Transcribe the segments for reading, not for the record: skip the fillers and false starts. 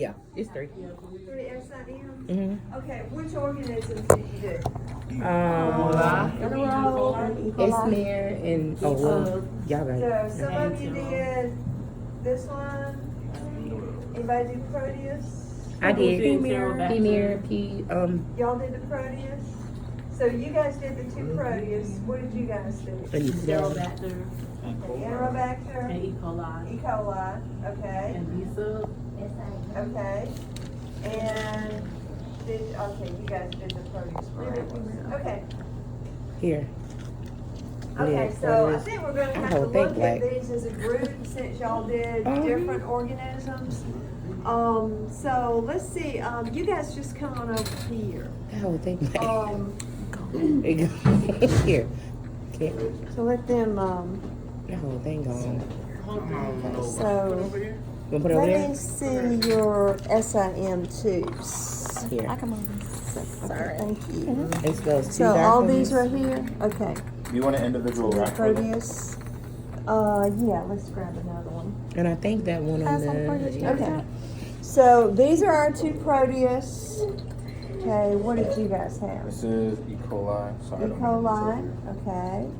Yeah, it's 3. 3 SIMs? Mm-hmm. Okay, which organisms did you do? Esmer and y'all got it. So some of you did this one. Anybody do Proteus? I did. Y'all did the Proteus? So you guys did the 2 Proteus. What did you guys do? Enterobacter Enterobacter. and E. coli. E. coli. Okay. And B sub. Okay. And you guys did the Proteus. Okay. Here. Okay, so I think we're going to have to look at like these as a group since y'all did different organisms. So let's see. You guys just come on over here. That whole thing black. Here. Okay. So let them. That whole thing gone. So You wanna put it over let there? me see your SIM tubes. Here. I come on. Sorry. Thank you. It's those 2 So dark all ones. these right here. Okay. You want an individual rack for them? Proteus. Yeah. Let's grab another one. And I think that one on the... Okay. So these are our 2 Proteus. Okay, what did you guys have? This is E. coli. Sorry, E. I don't coli. have it over Okay. here.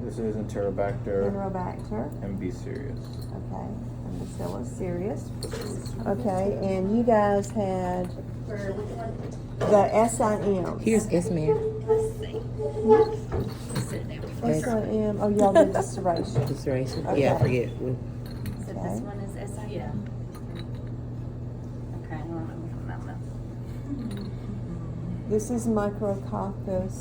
This is Enterobacter Enterobacter. and B. cereus. Okay. And Bacillus cereus. Okay, and you guys had the SIM. Here's Esmer. SIM. Oh, y'all did the serration. Consideration. Okay. Yeah, I forget. So this one is SIM? Yeah. Okay, I don't remember from that one. This is Micrococcus.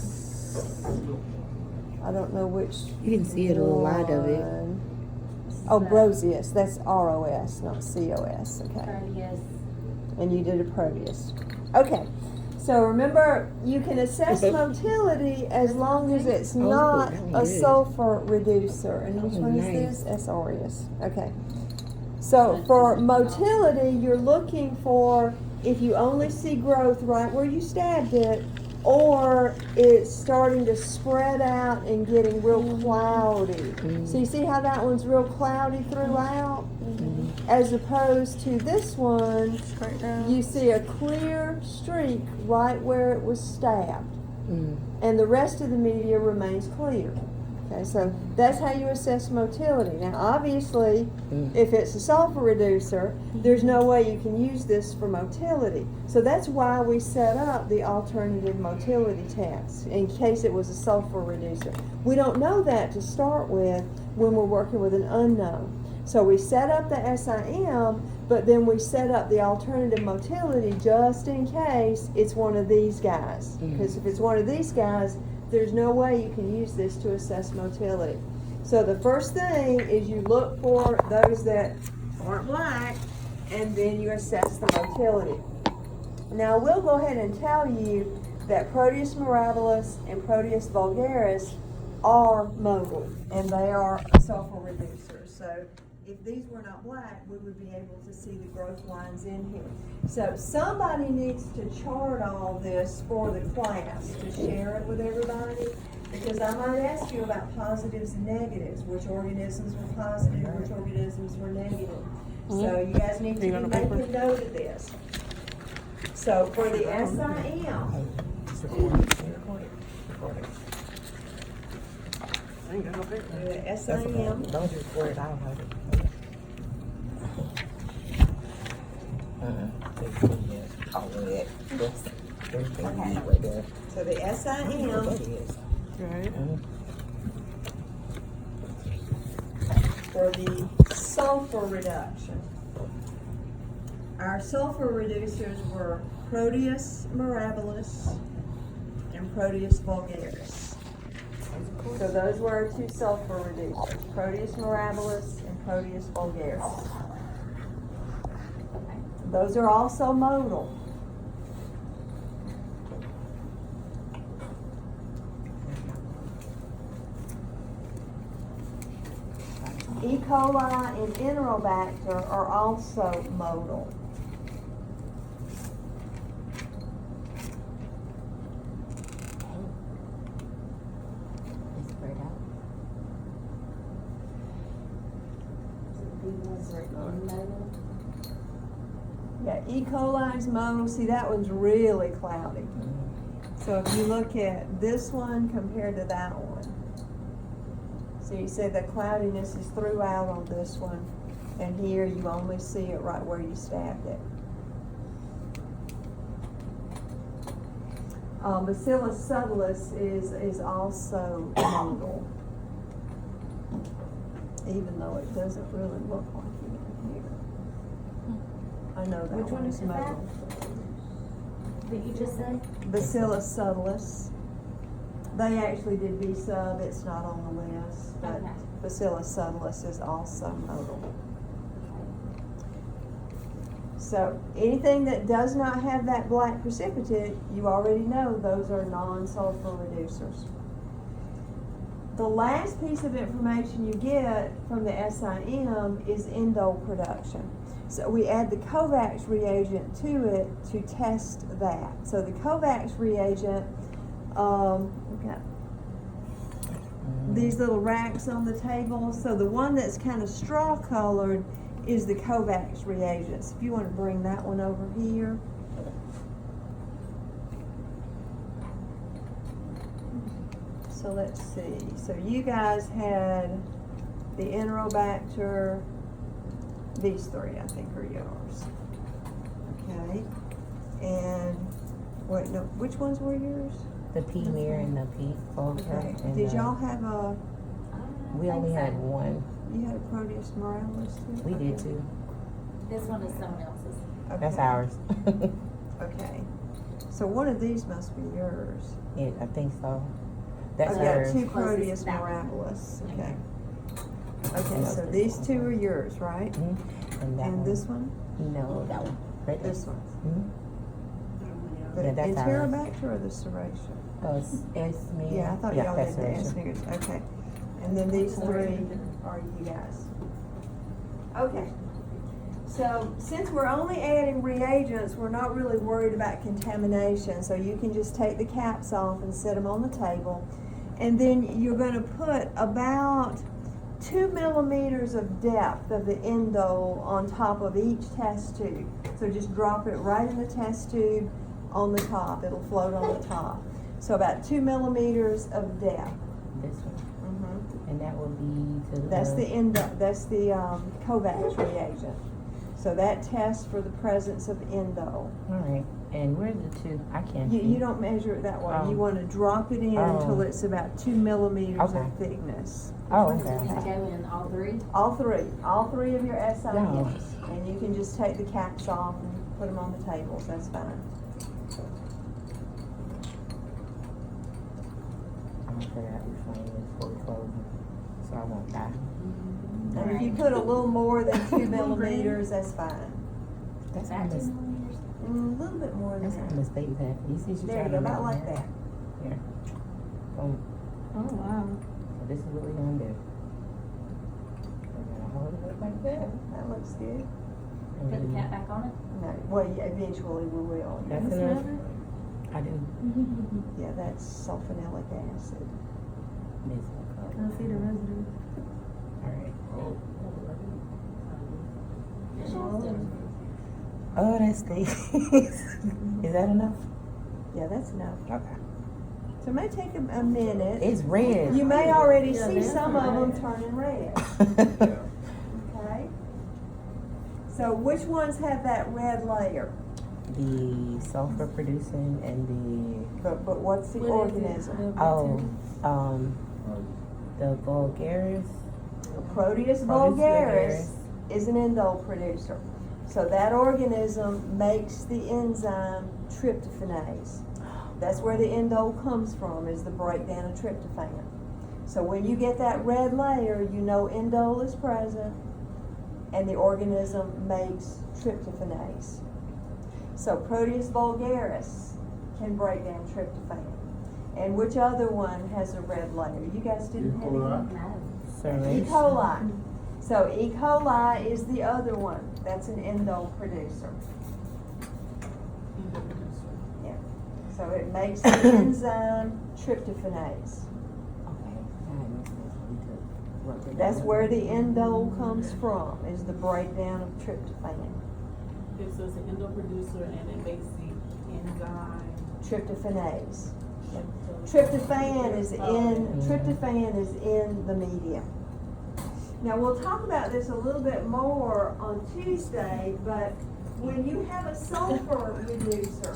I don't know which. You can see it a little light of it. one. Oh, Brosius. That's ROS, not COS. Okay. Proteus. And you did a Proteus. Okay. So remember, you can assess motility as long as it's not that a one's good. sulfur reducer. And which Oh, one nice. is this? S. aureus. Okay. So for motility, you're looking for if you only see growth right where you stabbed it, or it's starting to spread out and getting real cloudy. So you see how that one's real cloudy throughout? As opposed to this one, you see a clear streak right where it was stabbed. And the rest of the media remains clear. Okay, so that's how you assess motility. Now, obviously, if it's a sulfur reducer, there's no way you can use this for motility. So that's why we set up the alternative motility test in case it was a sulfur reducer. We don't know that to start with when we're working with an unknown. So we set up the SIM, but then we set up the alternative motility just in case it's one of these guys. Because if it's one of these guys, there's no way you can use this to assess motility. So the first thing is you look for those that aren't black, and then you assess the motility. Now we'll go ahead and tell you that Proteus mirabilis and Proteus vulgaris are mobile, and they are sulfur reducers. So if these were not black, we would be able to see the growth lines in here. So somebody needs to chart all this for the class to share it with everybody, because I might ask you about positives and negatives, which organisms were positive, which organisms were negative. So you guys need to be making note of this. So for the SIM, the SIM, Don't just pour it out. so the SIM for the sulfur reduction. Our sulfur reducers were Proteus mirabilis and Proteus vulgaris. So those were our 2 sulfur reducers, Proteus mirabilis and Proteus vulgaris. Those are also modal. E. coli and Enterobacter are also modal. Yeah, E. coli is modal. See, that one's really cloudy. So if you look at this one compared to that one, so you see the cloudiness is throughout on this one, and here you only see it right where you stabbed it. Bacillus subtilis is also modal, even though it doesn't really look like it in here. I know that Which one is is that? modal. Did you just say? Bacillus subtilis. They actually did B sub, it's not on the list, but Okay. Bacillus subtilis is also modal. So anything that does not have that black precipitate, you already know those are non-sulfur reducers. The last piece of information you get from the SIM is indole production. So we add the Kovacs reagent to it to test that. So the Kovacs reagent, we've got these little racks on the table. So the one that's kind of straw colored is the Kovacs reagents. If you want to bring that one over here. So let's see. So you guys had the Enterobacter. These three, I think, are yours. Okay. And wait, no, which ones were yours? The P mirror and the P folder. Okay. And Did y'all have a? We only had one. You had a Proteus moralis too. We did Okay. too. This one is someone else's. That's Okay. ours. Okay. So one of these must be yours. Yeah, I think so. That's I've got hers. two Closest Proteus to that one. moralis. Okay. Okay, so these two are yours, right? Mhm. And that And one. this one? No, that one. Right there. This one. Mhm. The Yeah, that's ours. Enterobacter or the Serratia? It's me. Yeah, I thought y'all that's did the hers. S fingers. Okay. And then these three are you guys. Okay. So since we're only adding reagents, we're not really worried about contamination. So you can just take the caps off and set them on the table. And then you're going to put about 2 millimeters of depth of the indole on top of each test tube. So just drop it right in the test tube on the top. It'll float on the top. So about 2 millimeters of depth. This one. Mm-hmm. And that will be to the. That's the Kovacs reagent. So that tests for the presence of indole. All right. And where's the two? I can't see. You don't measure it that way. Oh. You want to drop it in Oh. until it's about 2 millimeters Okay. of thickness. Oh, Does okay. it go in all three? All three of your SIMs. Yeah. And you can just take the caps off and put them on the tables. That's fine. I'm gonna figure out which one it is before we close them, so I won't die. And if you put a little more than 2 millimeters, that's fine. That's That how 2 mis- millimeters? A little bit more than that's how that. mistakes happen. You see, she's There you trying go, to about make like it. that. Here. Boom. Oh, wow. So this is what we're gonna do. We're gonna hold it up like that. That looks good. And Put the then- cap back on it? No, well, yeah, eventually we will. That's yes. enough. I do. Yeah, that's sulfonilic acid. This one. I see the residue. All right. Oh. Oh, that's stays. Is that enough? Yeah, that's enough. Okay. So it may take a minute. It's red. You may already Yeah, see that's some of them right. turning red. Yeah. Okay. So which ones have that red layer? The sulfur producing and But what's the What is it? organism? the vulgaris. Proteus vulgaris is an indole producer. So that organism makes the enzyme tryptophanase. That's where the indole comes from, is the breakdown of tryptophan. So when you get that red layer, you know indole is present and the organism makes tryptophanase. So Proteus vulgaris can break down tryptophan. And which other one has a red layer? You guys didn't have any? No. E. coli. So E. coli is the other one. That's an indole producer. Yeah. So it makes the enzyme tryptophanase. Okay. That's where the indole comes from, is the breakdown of tryptophan. Okay, so it's an endo producer and a basic enzyme. Tryptophanase. So- Tryptophan is Oh, in the medium. Now, we'll talk about this a little bit more on Tuesday, but when you have a sulfur reducer,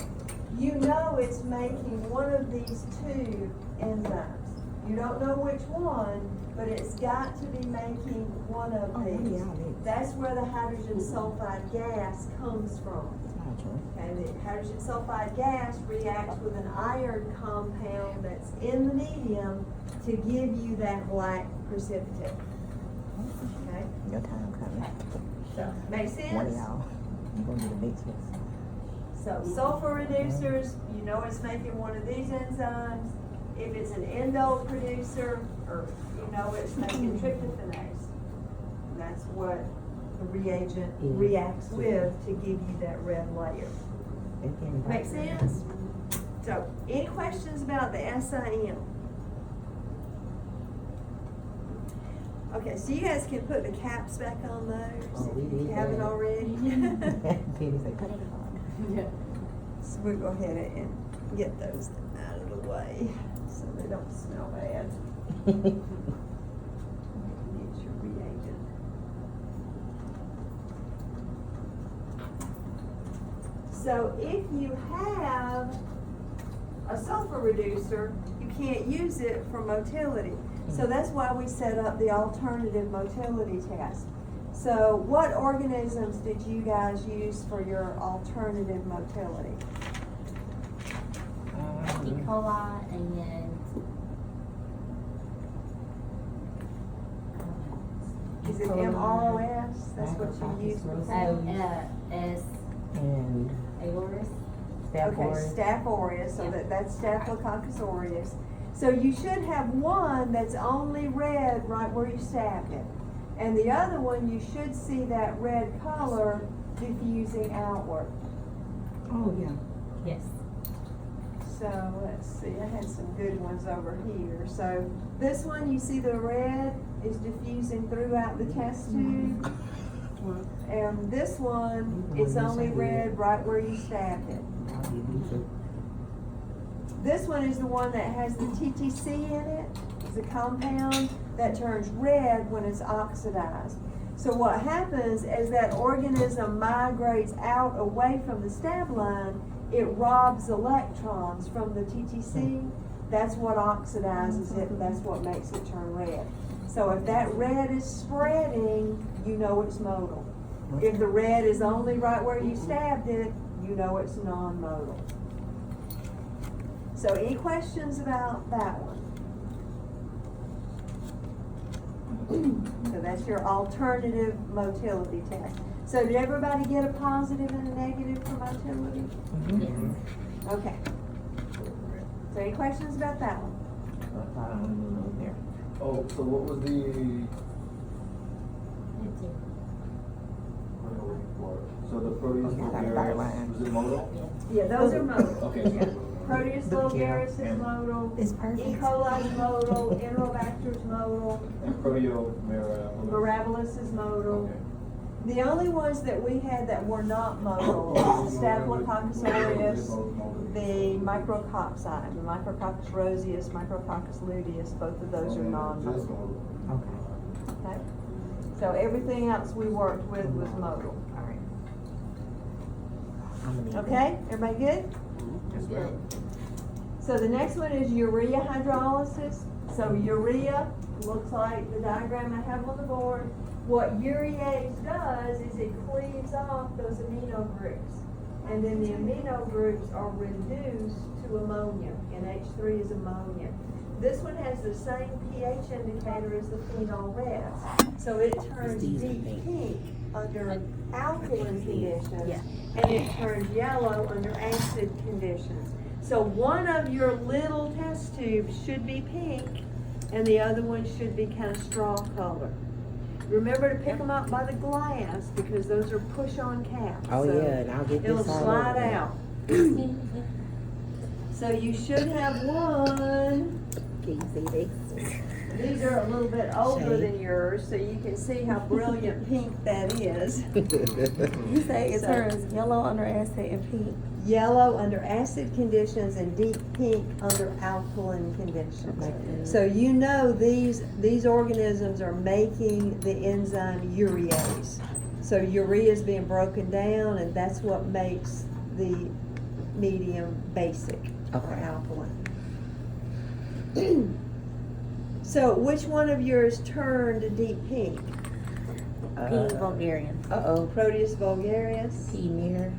you know it's making one of these two enzymes. You don't know which one, but it's got to be making one of these. That's where the hydrogen sulfide gas comes from. And the hydrogen sulfide gas reacts with an iron compound that's in the medium to give you that black precipitate. Okay? Your time coming. So, make One of sense? y'all, you gonna be the big sis. So sulfur reducers, you know it's making one of these enzymes. If it's an endo producer, or you know it's making tryptophanase. That's what the reagent reacts with to give you that red layer. Make sense? So, any questions about the SIM? Okay, so you guys can put the caps back on those Oh, we if you did haven't that. already. Penny say, put it on. Yeah. So we'll go ahead and get those out of the way so they don't smell bad. Get your reagent. So if you have a sulfur reducer, you can't use it for motility. So that's why we set up the alternative motility test. So what organisms did you guys use for your alternative motility? E. coli and Is it MROS? That's what you use for S. And Aorus. Staph Okay, aureus. Staph aureus, so Yeah. that's Staphylococcus aureus. So you should have one that's only red right where you stabbed it. And the other one, you should see that red color diffusing outward. Oh, yeah. Yes. So let's see, I had some good ones over here. So this one, you see the red is diffusing throughout the test tube. And this one, it's only red right where you stabbed it. This one is the one that has the TTC in it. It's a compound that turns red when it's oxidized. So what happens as that organism migrates out away from the stab line, it robs electrons from the TTC. That's what oxidizes it, and that's what makes it turn red. So if that red is spreading, you know it's modal. If the red is only right where you stabbed it, you know it's non-modal. So any questions about that one? So that's your alternative motility test. So did everybody get a positive and a negative for motility? Yes. Okay. So any questions about that one? Oh, so what was the, so the Proteus vulgaris, was it modal? Yeah, those are modal. Okay, Yeah. so. Proteus vulgaris is modal. It's perfect. E. coli is modal. Enterobacter is modal. And Proteus Mirabilis is modal. Okay. The only ones that we had that were not modal was the Staphylococcus aureus, the micrococci, the Micrococcus roseus, Micrococcus luteus, both of those are non-modal. Okay. Okay? So everything else we worked with was modal. All right. I'm gonna need Okay, everybody good? Yes, ma'am. So the next one is urea hydrolysis. So urea looks like the diagram I have on the board. What urease does is it cleaves off those amino groups. And then the amino groups are reduced to ammonia. NH3 is ammonia. This one has the same pH indicator as the phenol reds. So it turns deep pink under alkaline conditions. Yeah. And it turns yellow under acid conditions. So one of your little test tubes should be pink and the other one should be kind of straw color. Remember to pick them up by the glass because those are push-on caps. Oh, So yeah, and I'll get this it'll all slide over. out. So you should have one. Can you see this? These are a little bit older than yours, so you can see how brilliant pink that is. You say it turns yellow under acid and pink. Yellow under acid conditions and deep pink under alkaline conditions. So you know these organisms are making the enzyme urease. So urea is being broken down, and that's what makes the medium basic or alkaline. So which one of yours turned deep pink? P. Bulgarian. Proteus vulgaris P. near.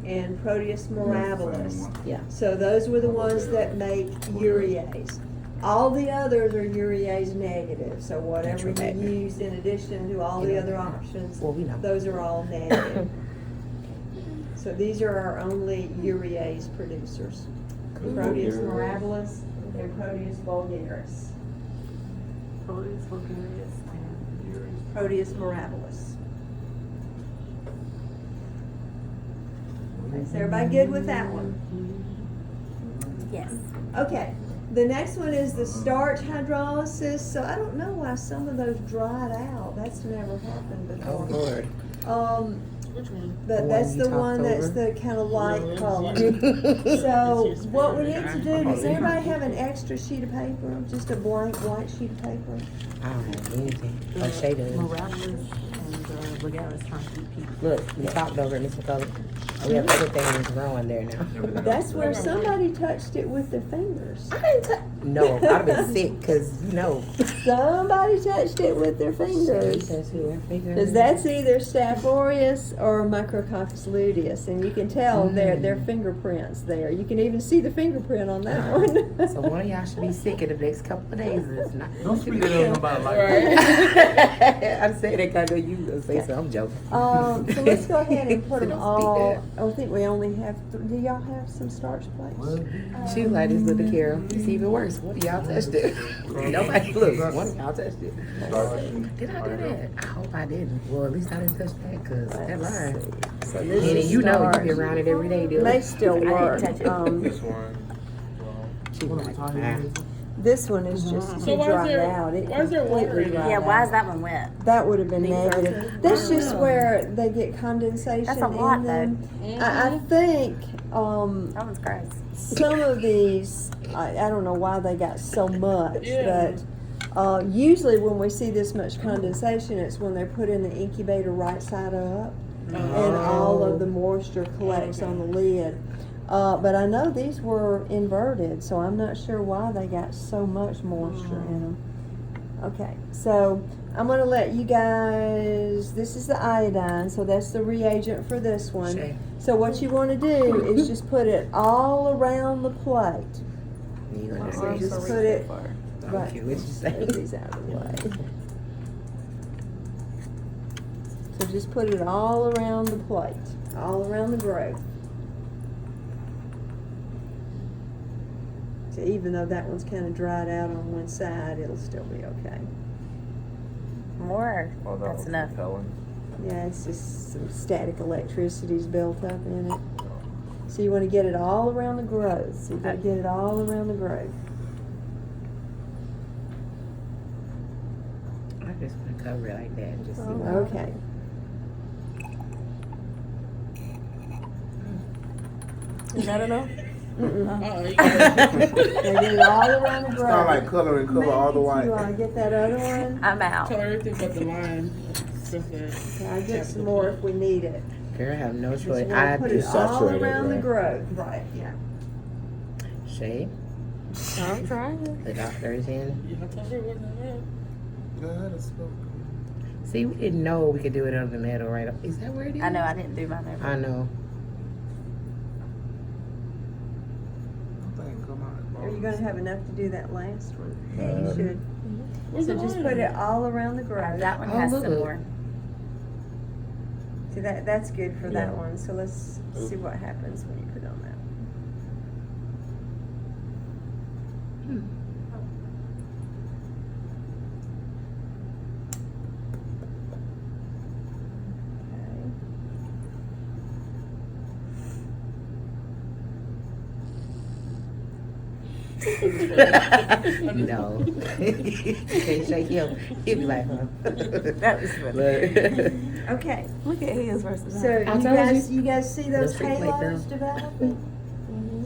and Proteus mirabilis. Yeah. So those were the ones that make urease. All the others are urease negative, so whatever you used in addition to all the other options, Well, we know. those are all negative. So these are our only urease producers. Proteus mirabilis and Proteus vulgaris. Proteus vulgaris and Proteus mirabilis. Is everybody good with that one? Yes. Okay, the next one is the starch hydrolysis. So I don't know why some of those dried out. That's never happened Oh, before. Lord. which one? But The that's one you the one talked that's over? the kind of light No, color. it's- So what we need to do, does everybody have an extra sheet of paper? Just a blank white sheet of paper? I don't have anything. Oh, Shay does. Morales and vulgaris trying to keep. Look, we talked over it, Mr. Cullen. We have other things growing there now. That's where somebody touched it with their fingers. I didn't touch. No, I'd have been sick because, you know. Somebody touched it with their fingers. That's who I figured. Because that's either Staph aureus or Micrococcus luteus, and you can tell their fingerprints there. You can even see the fingerprint on that one. So one of y'all should be sick in the next couple of days. It's not. Don't speak to nobody like that. I'm saying that because you gonna say so. I'm joking. So let's go ahead and put So them don't speak all. that. I think we only have. Do y'all have some starch plates? She was like this with the Carol. It's even worse. One of y'all touched it. Nobody look. One of y'all touched it. Did I do that? I hope I didn't. Well, at least I didn't touch that because that line. So And this is you know you starch. be around it every day, dude. They still work. This one. She was like, ah. This one is just So why is dried there- out. It why is there water completely in it? dried Yeah, out. why is that one wet? That would have been negative. That's just where they get condensation That's a lot, in them. though. I think That one's gross. some of these, I don't know why they got so much, Yeah. but usually when we see this much condensation, it's when they're put in the incubator right side up, and all of the moisture collects on the lid. But I know these were inverted, so I'm not sure why they got so much moisture in them. Okay, so I'm going to let you guys, this is the iodine, so that's the reagent for this one. Shay. So what you want to do is just put it all around the plate. You So understand? just put it, I don't care what you say. move these out of the way. So just put it all around the plate, all around the growth. So even though that one's kind of dried out on one side, it'll still be okay. More. Oh, that That's was enough. Helen. Yeah, it's just some static electricity's built up in it. So you want to get it all around the growth. So you got to get it all around the growth. I just want to cover it like that and just see what Okay. Is that enough? Oh, you got Now get it all around the It's growth. not like coloring color all the You white. want to get that other one? I'm out. color everything but the line. Okay, I'll get some more if we need it. Girl, I have no Just choice. want I to put it just all saturated, around the right? growth. Right, yeah. Shay, I'm trying. the doctor is in. You have to cover it with that. See, we didn't know we could do it under the metal, right? Is that where it is? I know I didn't do mine over. I know. Are you going to have enough to do that last one? Yeah, you should. Where's So the just line? put it all around the growth. That one Oh, has some look. more. See, that's good for that one. So let's see what happens when you put it on that. Okay. No. Can't shake him. He'll be like, huh? That was funny. Look. Okay, Look at his versus so mine. I you told guys, you guys see those Let's see, like halos them. developing?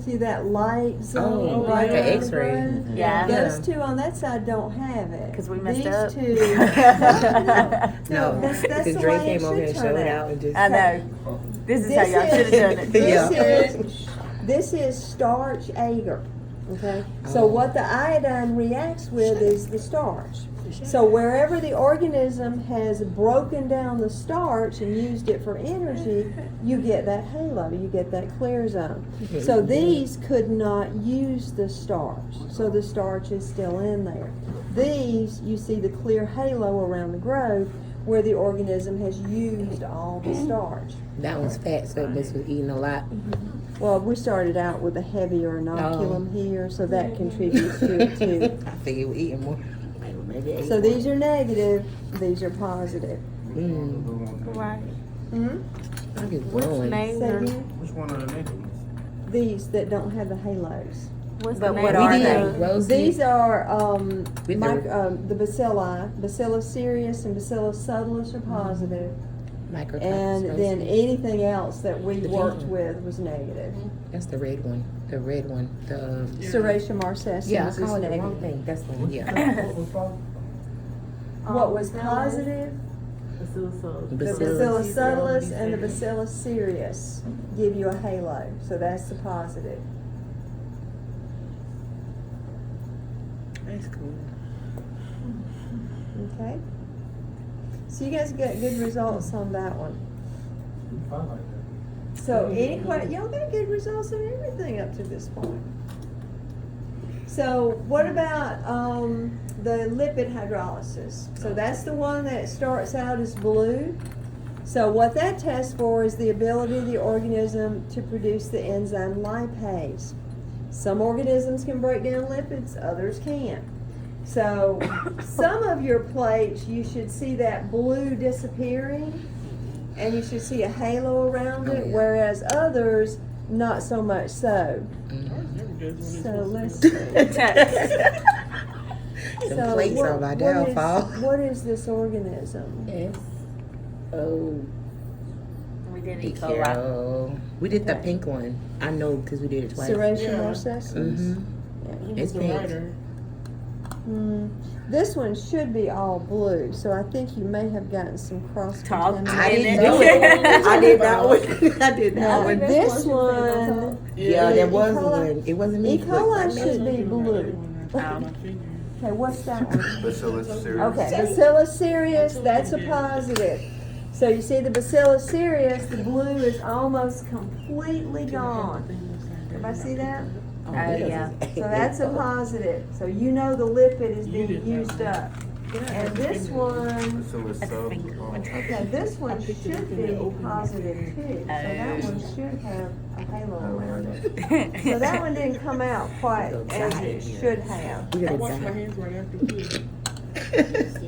See that light zone Oh, right like an on the X-ray. growth? Yeah. Those two on that side don't have it. 'Cause we messed These up. two. No, that's because the Dre way it came over here should and turn showed out. out and just. I know. This is how y'all should have done it. This is starch agar. Okay, so Oh. what the iodine reacts with is the starch. So wherever the organism has broken down the starch and used it for energy, you get that halo, you get that clear zone. So these could not use the starch, so the starch is still in there. These, you see the clear halo around the growth where the organism has used all the starch. That one's fat, so it must be eating a lot. Well, we started out with a heavier inoculum here, so that contributes to it too. I figured we're eating more. Maybe 8 So these are negative, these are positive. Right. Hmm? I get Which blowing. name? Say again? Which one are the negatives? These that don't have the halos. What's But the what name? are We they? did roast These it. are With the bacilli. Bacillus cereus and Bacillus subtilis are positive, Microbiology. and then anything else that we The worked pink with was negative. That's the red one. The red one. The Serratia marcescens yeah, I is called it the wrong negative. thing. That's the one. Yeah. What was wrong? What was positive? The Bacillus subtilis and the Bacillus cereus give you a halo, so that's the positive. That's cool. Okay. So you guys got good results on that one. I like that. So y'all got good results on everything up to this point. So what about the lipid hydrolysis? So that's the one that starts out as blue. So what that tests for is the ability of the organism to produce the enzyme lipase. Some organisms can break down lipids, others can't. So some of your plates, you should see that blue disappearing, and you should see a halo around it, Oh, yeah. whereas others, not so much so. So let's see. The plates are my downfall. What is this organism? Yes. Oh. We did Be E. coli. careful. We did the Okay. pink one. I know because we did it twice. Serratia marcescens? Mm-hmm. It's pink. This one should be all blue, so I think you may have gotten some cross Talk to I me. didn't do it. I did that one. I did that Now one. this one, Yeah, there was E. coli- one. It wasn't me. E. coli should be blue. Um, Okay, what's that one? Bacillus cereus. Okay, Bacillus cereus, that's a positive. So you see the Bacillus cereus, the blue is almost completely gone. Everybody see that? Oh, yeah. So that's a positive. So you know the lipid is being used up. And this one, Bacillus sub. okay, this one should be positive too. So that one should have a halo around it. So that one didn't come out quite as it should have. We gotta wash my die. hands right after food.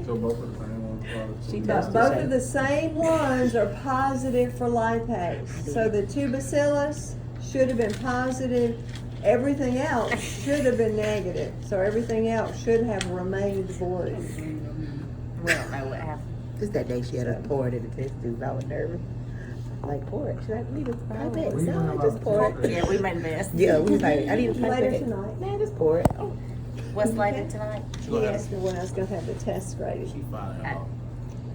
So both of the same ones. She But does both of the same ones are positive for lipase. So the two bacillus should have been positive. Everything else should have been negative. So everything else should have remained blue. we don't know what happened. Just that day she had us pour it in the test tube. I was nervous. Like, pour it. She's like, we need to try it. Well, you don't So have I just a pour it. Yeah, we made a mess. Yeah, we was like, I need to try Later it. tonight. Man, just pour it. Oh. What's later tonight? He asked me when I was gonna have the test graded. She fired Uh, out.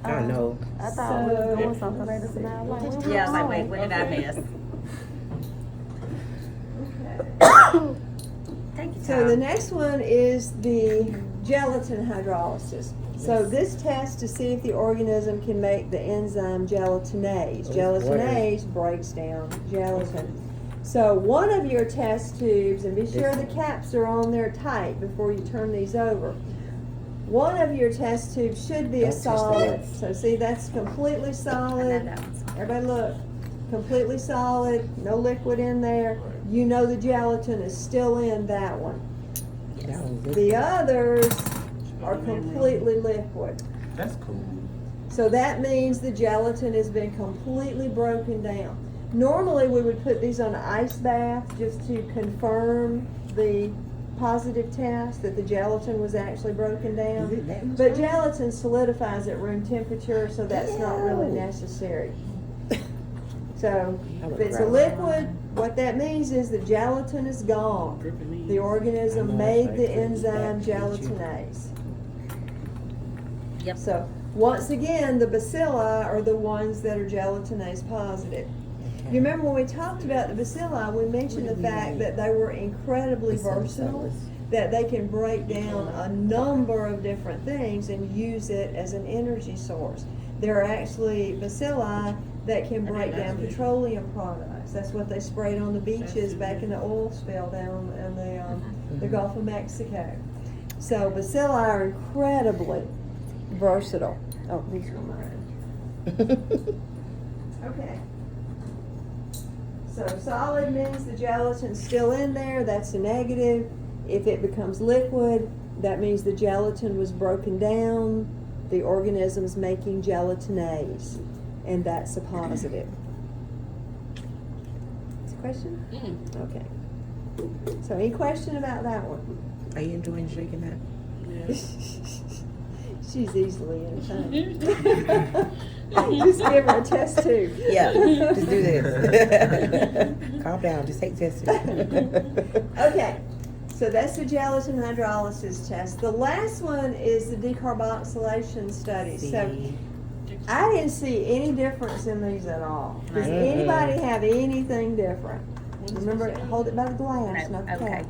I don't know. I thought we were doing something later tonight. I'm like, yeah, I was like, wait, what did I miss? Take your So the time. next one is the gelatin hydrolysis. So this test to see if the organism can make the enzyme gelatinase. Oh, Gelatinase breaks down gelatin. So one of your test tubes, and be sure the caps are on there tight before you turn these over. One of your test tubes should be a Don't touch solid. that. So see, that's completely I know solid. that one's- Everybody look, completely solid, no liquid in there. You know the gelatin is still in that one. That was good. The others are completely liquid. That's cool. So that means the gelatin has been completely broken down. Normally, we would put these on an ice bath just to confirm the positive test that the gelatin was actually broken Is it down. that much But fun? gelatin solidifies at room temperature, so that's not really Ew. necessary. So I if would it's a rather- liquid, what that means is the gelatin is gone. The organism I know, made it's the like enzyme that, don't you? gelatinase. Yep. So once again, the bacilli are the ones that are gelatinase positive. Okay. You remember when we talked about the bacilli, we mentioned the What do we fact mean? that they were incredibly Bacillus versatile, cereus. that they can break down a number of different things and use it as an energy source. There are actually bacilli that can break down petroleum products. That's what they sprayed on the beaches back in the oil spill down in the Gulf of Mexico. So bacilli are incredibly versatile. Oh, these are mine. Okay. So solid means the gelatin's still in there, that's a negative. If it becomes liquid, that means the gelatin was broken down, the organism's making gelatinase, and that's a positive. Is a question? Okay. So any question about that one? Are you enjoying shaking that? She's easily entertained. Just give her a test tube. Yeah, just do this. Calm down, just take test. Okay, so that's the gelatin hydrolysis test. The last one is the decarboxylation study. So I didn't see any difference in these at all. Does anybody have anything different? Remember, hold it by the glass, not the cap.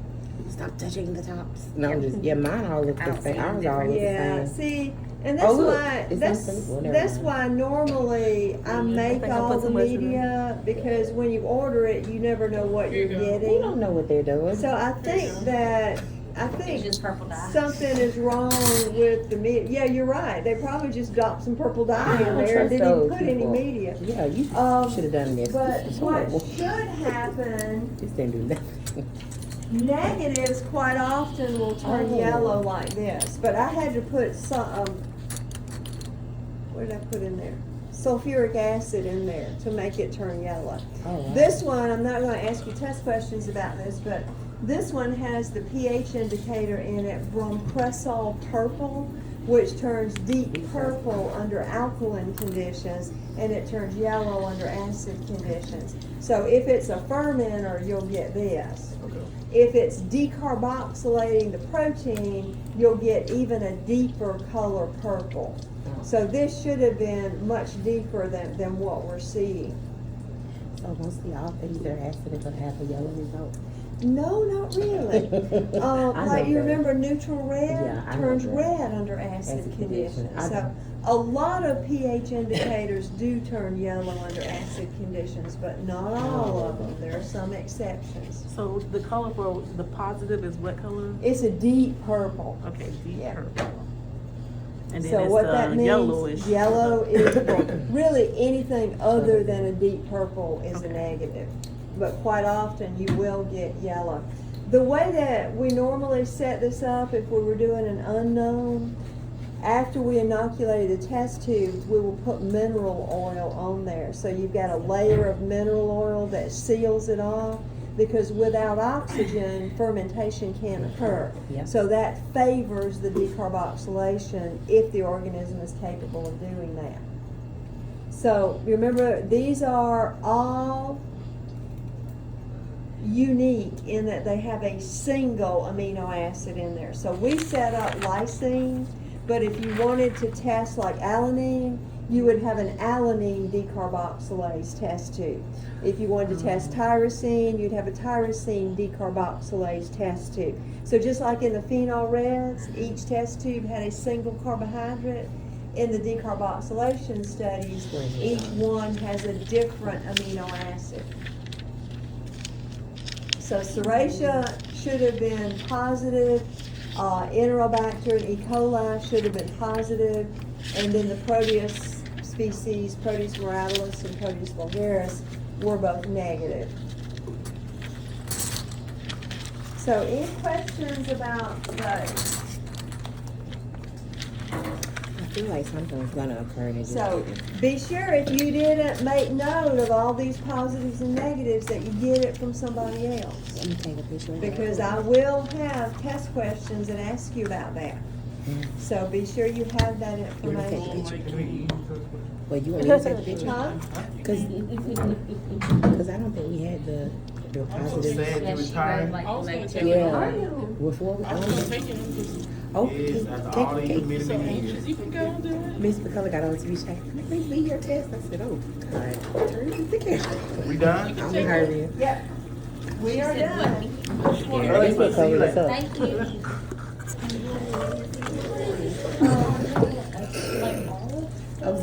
Stop touching the tops. No, mine all look the same. Ours all look Yeah, the same. see, and that's Oh, look, why it's that's something. Well, never that's mind. why normally I make think I all put the too much in media because when you order it, you never know what you're We getting. don't know what they're doing. So I think It's think just purple dye. something is wrong with the media. Yeah, you're right. They probably just dropped some purple dye in don't there and trust didn't even those put any people. media. Yeah, you Um, should have done this. But This is what horrible. should happen? This didn't do nothing. Negatives quite often will turn Oh. yellow like this, but I had to put some, what did I put in there? Sulfuric acid in there to make it turn yellow. Oh, wow. This one, I'm not gonna ask you test questions about this, but this one has the pH indicator in it, brompresol purple, which turns deep purple under alkaline conditions, and it turns yellow under acid conditions. So if it's a fermenter, you'll get this. If it's decarboxylating the protein, you'll get even a deeper color purple. So this should have been much deeper than what we're seeing. So mostly all things that are acid are going to have a yellow result. No, not really. I Like know you that. remember neutral red Yeah, I know turns that. red under acid Acid conditions. conditions. I So know. a lot of pH indicators do turn yellow under acid conditions, but not all of them. There are some exceptions. So the color for the positive is what color? It's a deep purple. Okay, deep Yeah. purple. And then So it's what that means, yellowish. yellow is, well, really anything other than a deep purple is a Okay. negative. But quite often you will get yellow. The way that we normally set this up, if we were doing an unknown, after we inoculated the test tubes, we will put mineral oil on there. So you've got a layer of mineral oil that seals it off, because without oxygen, fermentation can't occur. Yep. So that favors the decarboxylation if the organism is capable of doing that. So remember, these are all unique in that they have a single amino acid in there. So we set up lysine, but if you wanted to test like alanine, you would have an alanine decarboxylase test tube. If you wanted to test tyrosine, you'd have a tyrosine decarboxylase test tube. So just like in the phenol reds, each test tube had a single carbohydrate. In the decarboxylation studies, each one has a different amino acid. So Serratia should have been positive, Enterobacter and E. coli should have been positive, and then the Proteus species, Proteus mirabilis and Proteus vulgaris, were both negative. So any questions about those? I feel like something's gonna occur and it just So didn't. be sure if you didn't make note of all these positives and negatives that you get it from somebody else. Let me take a picture of that. Because I will have test questions and ask you about that. So be sure you have that You want to take a information. picture? Well, you want me to take a picture? Huh? Cause I don't think we had the positive. Sad Yeah, you she wrote retired. like the negative. Yeah. Before we okay, Yes, after all these take many, so many anxious. years. You can go and do it. Miss McCullough got on TV. She's like, "Can I please be your test?" I said, "Oh, God, turn the camera." We done? I'm hurrying. Yep. We are done. Yeah, this will cover this up. Thank you.